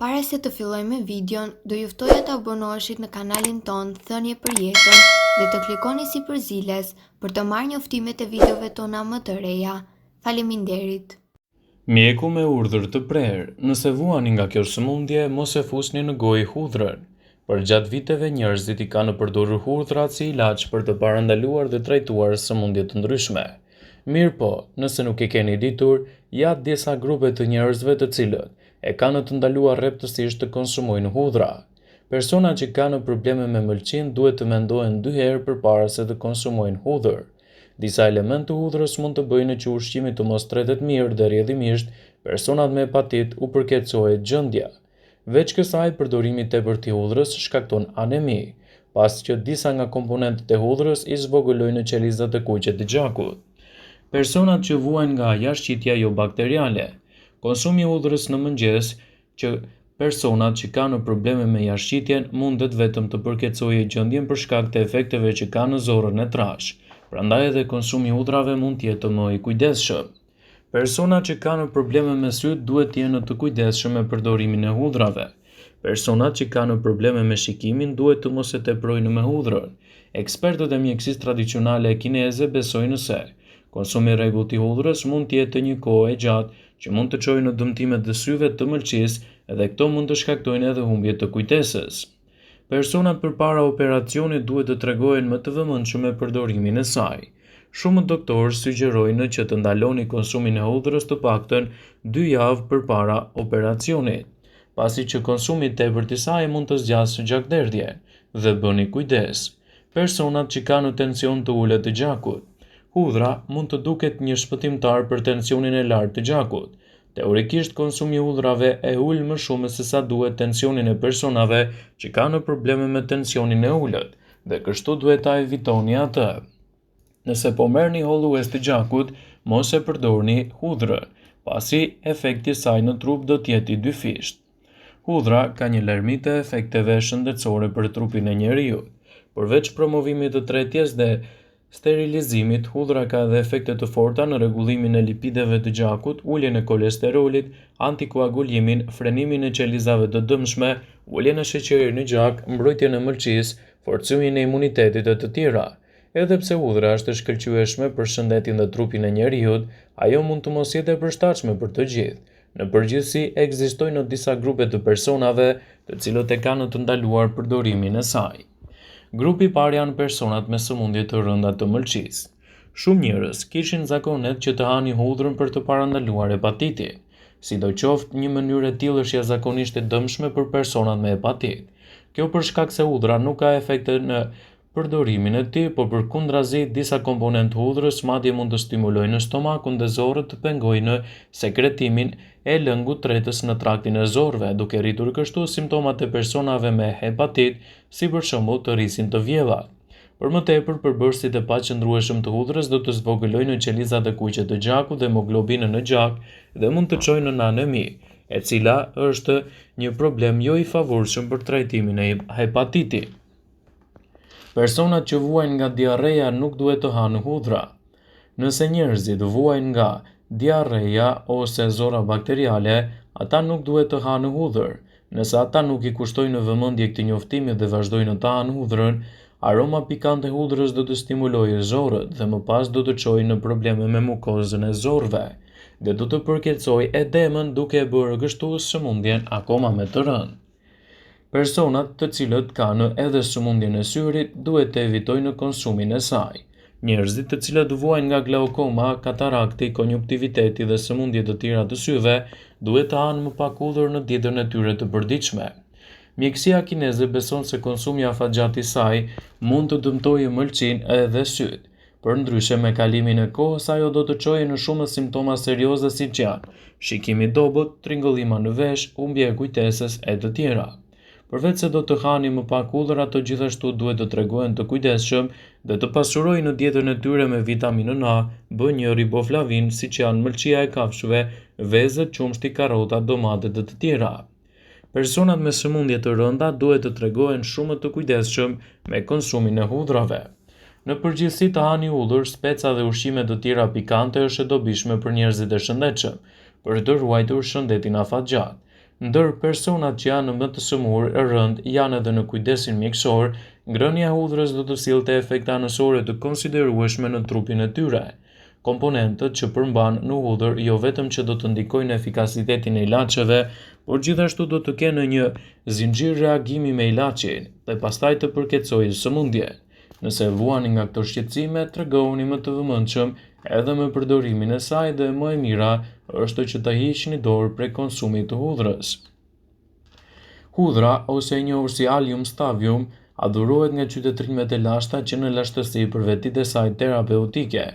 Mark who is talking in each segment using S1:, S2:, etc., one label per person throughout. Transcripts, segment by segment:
S1: Para se të fillojmë me videon, do ju ftoja të abonoheshit në kanalin ton Thënie për Jetën dhe të klikoni si përziles për të marrë njoftimet e videove tona më të reja. Faleminderit.
S2: Mjeku me urdhër të prerë. Nëse vuani nga kjo sëmundje, mos e fusni në gojë hudhrën. Për gjatë viteve njerëzit i kanë përdorur hudhrat si ilaç për të parandaluar dhe trajtuar sëmundje të ndryshme. Mirë po, nëse nuk e keni ditur, janë disa grupe të njerëzve të cilët e kanë të ndaluar rreptësisht të konsumojnë hudhra. Persona që kanë probleme me mëlçin duhet të mendohen 2 herë përpara se të konsumojnë hudhër. Disa elementë të hudhrës mund të bëjnë që ushqimi të mos tretet mirë dhe rrjedhimisht personat me hepatit u përkeqësohet gjendja. Veç kësaj, përdorimi i tepërt i hudhrës shkakton anemi, pasi që disa nga komponentët e hudhrës i zvogëlojnë qelizat e kuqe të gjakut. Personat që vuajnë nga jashtëqitja jo bakteriale. Konsumi i hudhrës në mëngjes që personat që kanë probleme me jashtëqitjen mundet vetëm të përkeqësojë gjendjen për shkak të efekteve që ka në zorrën e trash. Prandaj edhe konsumi i hudrave mund të jetë më i kujdesshëm. Personat që kanë probleme me syt duhet të jenë të kujdesshëm me përdorimin e hudrave. Personat që kanë probleme me shikimin duhet të mos e teprojnë me hudhrën. Ekspertët e mjekësisë tradicionale kineze besojnë se konsumi i rregullt i hudhrës mund të jetë një kohë e gjatë që mund të çojë në dëmtime të syve të mëlçisë dhe këto mund të shkaktojnë edhe humbje të kujtesës. Personat përpara operacionit duhet të tregohen më të vëmendshëm me përdorimin e saj. Shumë doktorë sugjerojnë që të ndaloni konsumin e hudhrës të paktën 2 javë përpara operacionit, pasi që konsumi i tepërt i saj mund të zgjasë gjakderdhjen dhe bëni kujdes. Personat që kanë tension të ulët të gjakut. Hudhra mund të duket një shpëtimtar për tensionin e lartë të gjakut. Teorikisht, konsumi i hudrave e ul më shumë se sa duhet tensionin e personave që kanë probleme me tensionin e ulët, dhe kështu duhet ta evitoni atë. Nëse po merrni hollues të gjakut, mos e përdorni hudhrën, pasi efekti i saj në trup do të jetë i dyfisht. Hudhra ka një larmi të efekteve shëndetësore për trupin e njeriut. Përveç promovimit të tretjes dhe sterilizimit, hudhra ka edhe efekte të forta në rregullimin e lipideve të gjakut, uljen e kolesterolit, antikoagulimin, frenimin e qelizave të dëmshme, uljen e sheqerit në gjak, mbrojtjen e mëlçisë, forcimin e imunitetit e të tjera. Edhe pse hudhra është e shkëlqyeshme për shëndetin dhe trupin e njeriut, ajo mund të mos jetë e përshtatshme për të gjithë. Në përgjithësi, ekzistojnë disa grupe të personave të cilët e kanë të ndaluar përdorimin e saj. Grupi i parë janë personat me sëmundje të rënda të mëlçisë. Shumë njerëz kishin zakonet që të hanin hudhrën për të parandaluar hepatitin. Sidoqoftë, një mënyrë e tillë është jashtëzakonisht e dëmshme për personat me hepatit. Kjo për shkak se hudhra nuk ka efekte në përdorimin e tij, por përkundrazi disa komponentë hudhrës madje mund të stimulojnë stomakun dhe zorrët të pengojnë sekretimin e lëngut tretës në traktin e zorrëve, duke rritur kështu simptomat e personave me hepatit, si për shembull të rrisin të vjellat. Për më tepër, përbërësit e paqëndrueshëm të hudhrës do të zvogëlojnë qelizat e kuqe të gjakut dhe hemoglobinën në gjak dhe mund të çojnë në anemi, e cila është një problem jo i favorshëm për trajtimin e hepatitit. Personat që vuajnë nga diarreja nuk duhet të hanë hudhra. Nëse njerëzit vuajnë nga diarreja ose zorra bakteriale, ata nuk duhet të hanë hudhër. Nëse ata nuk i kushtojnë vëmendje këtij njoftimi dhe vazhdojnë të hanë hudhrën, aroma pikante e hudhrës do të stimulojë zorrët dhe më pas do të çojë në probleme me mukozën e zorrëve dhe do të përkeqësojë edemën duke e bërë kështu sëmundjen akoma më të rëndë. Personat të cilët kanë edhe sëmundjen e syrit duhet të evitojnë konsumin e saj. Njerëzit të cilët vuajnë nga glaukoma, katarakti, konjunktiviteti dhe sëmundje të tjera të syve duhet të hanë më pak hudhër në dietën e tyre të përditshme. Mjekësia kineze beson se konsumi afatgjatë i saj mund të dëmtojë mëlçinë edhe syt. Përndryshe, me kalimin e kohës ajo do të çojë në shumë simptoma serioze siç janë shikimi i dobët, tringëllima në vesh, humbje e kujtesës e të tjera. Përveç se do të hani më pak hudhër, ato gjithashtu duhet të tregohen të kujdesshëm dhe të pasurojnë në dietën e tyre me vitaminën A, B1, riboflavin, siç janë mëlçia e kafshëve, vezët, qumshti, karrota, domatet e të tjera. Personat me sëmundje të rënda duhet të tregohen shumë të kujdesshëm me konsumin e hudrave. Në përgjithësi, të hani hudhër, speca dhe ushqime të tjera pikante është e dobishme për njerëzit e shëndetshëm, për të ruajtur shëndetin afatgjatë. ndër personat që janë më të sëmurë e rënd janë edhe në kujdesin mjekësor, ngrënia e hudhrës do të sillte efekte anësore të konsiderueshme në trupin e tyre. Komponentët që përmban në hudhër jo vetëm që do të ndikojnë në efikasitetin e ilaçeve, por gjithashtu do të kenë një zinxhir reagimi me ilaçin dhe pastaj të përkeçojë sëmundjen. Nëse vuani nga këto shqetësime, tregohuni më të vëmendshëm edhe me përdorimin e saj dhe më e mira është që ta hiqni dorë prej konsumit të hudhrës. Hudhra, ose e njohur si Allium stavium, adhurohet nga qytetërinjtë me të lashta që në lashtësi për vetitë e saj terapeutike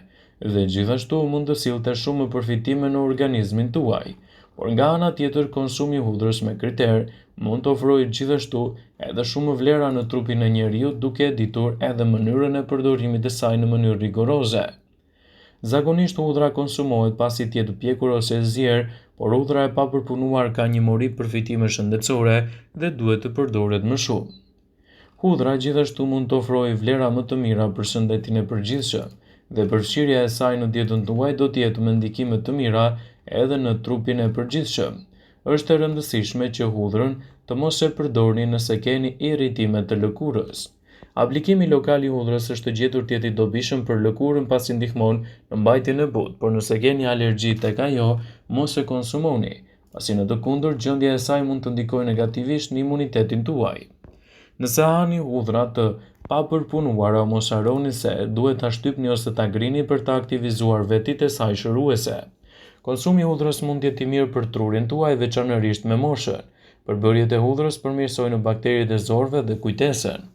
S2: dhe gjithashtu mund të sillte shumë përfitime në organizmin tuaj, por nga ana tjetër konsumi i hudhrës me kriter mund të ofrojë gjithashtu edhe shumë vlera në trupin e njeriu duke e ditur edhe mënyrën e përdorimit të saj në mënyrë rigoroze. Zakonisht hudhra konsumohet pasi të jetë pjekur ose e zier, por hudhra e papërpunuar ka një mori përfitime shëndetësore dhe duhet të përdoret më shumë. Hudhra gjithashtu mund të ofrojë vlera më të mira për shëndetin e përgjithshëm dhe përfshirja e saj në dietën tuaj do të jetë me ndikime të mira edhe në trupin e përgjithshëm. Është e rëndësishme që hudhrën të mos e përdorni nëse keni irritime të lëkurës. Aplikimi lokal i hudhrës është gjetur të jetë i dobishëm për lëkurën pasi ndihmon në mbajtjen e butë, por nëse keni alergji tek ajo, mos e konsumoni, pasi në të kundërt gjendja e saj mund të ndikojë negativisht në imunitetin tuaj. Nëse hani hudhra të papërpunuara, mos harroni se duhet ta shtypni ose ta ngrini për ta aktivizuar vetitë e saj shëruese. Konsumi i hudhrës mund të jetë i mirë për trurin tuaj, veçanërisht me moshën. Përbërjet e hudhrës përmirësojnë bakteriet e zorëve dhe kujtesen.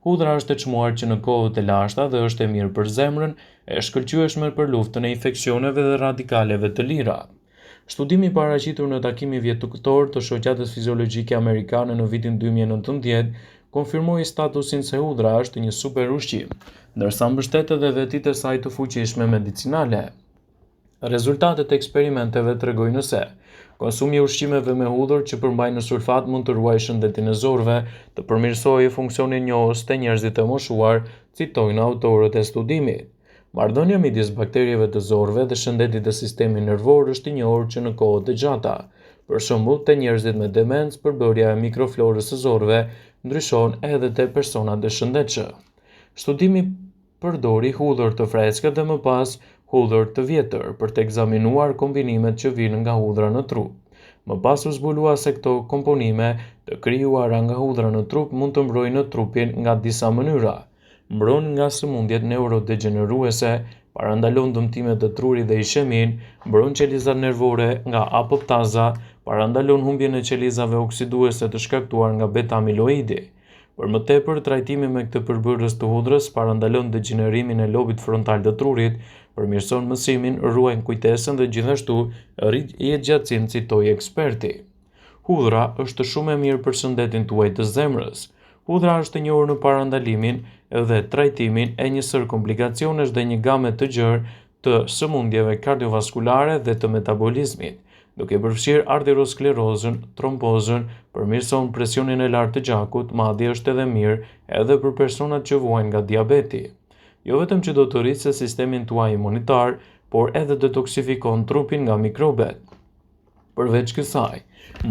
S2: Hudhra është e çmuar që në kohët e lashta dhe është e mirë për zemrën, e shkëlqyeshme për luftën e infeksioneve dhe radikaleve të lira. Studimi paraqitur në takimin vjetor të Shoqatës Fiziologjike Amerikane në vitin 2019 konfirmoi statusin se hudhra është një super ushqim, ndërsa mbështet edhe vetitë e saj të fuqishme medicinale. Rezultatet e eksperimenteve tregojnë se konsumi i ushqimeve me hudhër që përmbajnë sulfat mund të ruajë shëndetin e zorëve, të përmirësojë funksionin njohës te njerëzit e moshuar, citojnë autorët e studimit. Marrëdhënia midis bakterieve të zorëve dhe shëndetit të sistemit nervor është i njohur që në kohët e gjata. Për shembull, te njerëzit me demencë, përbërja e mikroflorës së zorëve ndryshon edhe te personat e shëndetshëm. Studimi përdori hudhër të freskët dhe më pas hudhër të vjetër për të ekzaminuar kombinimet që vijnë nga hudhra në trup. Më pas u zbulua se këto komponime të krijuara nga hudhra në trup mund të mbrojnë në trupin nga disa mënyra. Mbron nga sëmundjet neurodegeneruese, parandalon dëmtimet të trurit dhe ishemin, mbron qelizat nervore nga apoptaza, parandalon humbjen e qelizave oksiduese të shkaktuar nga beta-amiloidi. Për më tepër, trajtimi me këtë përbërës të hudhrës parandalon degenerimin e lobit frontal të trurit, përmirëson mësimin, ruajnë kujtesën dhe gjithashtu rrit jetëgjatësinë, citoi eksperti. Hudhra është shumë e mirë për shëndetin tuaj të zemrës. Hudhra është e njohur në parandalimin dhe trajtimin e një sër komplikacionesh dhe një game të gjerë të sëmundjeve kardiovaskulare dhe të metabolizmit, duke përfshirë arteriosklerozën, trombozën, përmirëson presionin e lartë të gjakut, madje është edhe mirë edhe për personat që vuajnë nga diabeti. Jo vetëm që do të rrisë sistemin tuaj imunitar, por edhe detoksifikon trupin nga mikrobet. Përveç kësaj,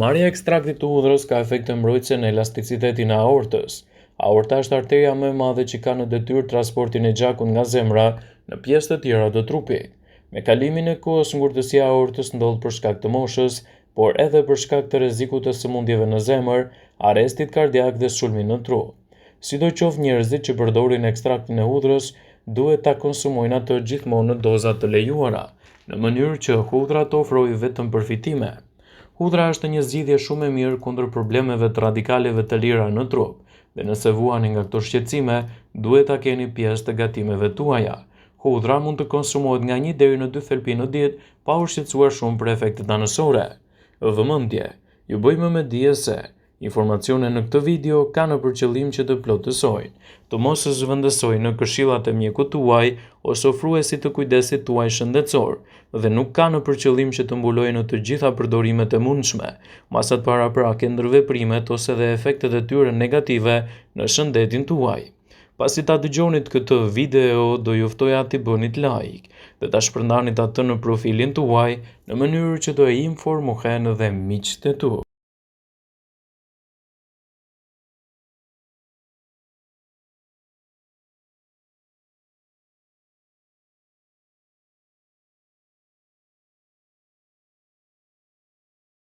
S2: marrja e ekstraktit të hudhrës ka efekte mbrojtëse në elasticitetin e aortës. Aorta është arteria më e madhe që ka në detyrë transportin e gjakut nga zemra në pjesë të tjera të trupit. Me kalimin e kohës, ngurtësia e aortës ndodh për shkak të moshës, por edhe për shkak të rrezikut të sëmundjeve në zemër, arrestit kardiak dhe sulmit në trup. Sidoqoftë, njerëzit që përdorin ekstraktin e hudhrës duhet ta konsumojnë atë gjithmonë në doza të lejuara, në mënyrë që hudhra të ofrojë vetëm përfitime. Hudhra është një zgjidhje shumë e mirë kundër problemeve të radikaleve të lira në trup, dhe nëse vuani nga këto shqetësime, duhet ta keni pjesë të gatimeve tuaja. Hudhra mund të konsumohet nga 1 deri në 2 thelpi në ditë, pa u shqetësuar shumë për efektet anësore. Vëmendje, ju bëjmë me dije se informacionet në këtë video kanë për qëllim që të plotësojnë, të mos zhvendësojnë në këshillat e mjekut tuaj ose ofruesit të kujdesit tuaj shëndetësor, dhe nuk kanë për qëllim që të mbulojnë të gjitha përdorimet e mundshme, masat paraprake ndërveprimet ose dhe efektet e tyre negative në shëndetin tuaj. Pasi ta dëgjonit këtë video, do ju ftoja t'i bënit like dhe ta shpërndanit atë në profilin tuaj në mënyrë që do e informohen dhe miqtë e tu.